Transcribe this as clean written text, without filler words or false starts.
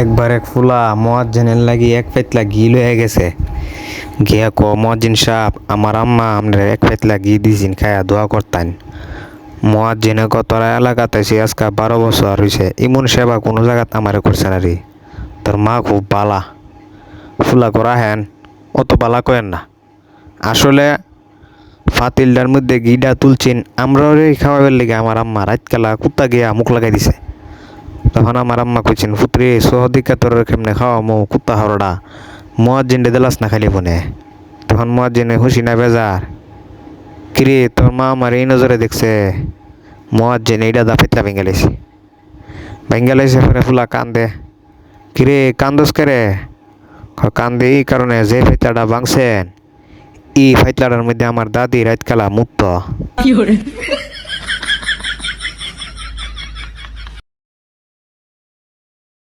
একবার এক ফুলা মুয়াজ্জিনের লাগি এক পেতলা ঘি লয়ে গেছে। গিয়া ক মুয়াজ্জিন সাহেব, আমার আম্মা আপনার এক পেতলা ঘি দিয়েছেন, খায়া দোয়া করতেন। মুয়াজ্জিনে ক তোরা এলাকাতে সে আজকে 12 বছর হয়েছে, এমন সেবা কোনো জায়গাতে আমারে করছে না রে। তোর মা খুব বালা। ফুলা করা হেন অত বালা কয়েন না। আসলে ফাতিলটার মধ্যে ঘিটা তুলছেন আমরা খাওয়াবার লেগে আমার আম্মা রাতকালা কুত্তা গিয়া মুখ লাগাই দিছে। তখন আমার আম্মা কইছেন, পুত্রে সহদিকা তোর কেমনে খাওয়া মো কুত্তা হরডা মুয়াজ্জিনডে দিলাস না খালি বনে। তখন মুয়াজ্জিনে খুশি না বেজার, কিরে তোর মা আমার এই নজরে দেখছে। মুয়াজ্জিন এইটা দা ফেতলা ভেঙ্গে লাইছে পরে ফুলা কান্দে। কিরে কান্দস কেরে? কান্দে এই কারণে যে ফেতলাটা ভাঙছেন এই ফেতলাটার মধ্যে আমার দাদি রাতকালা মুক্ত।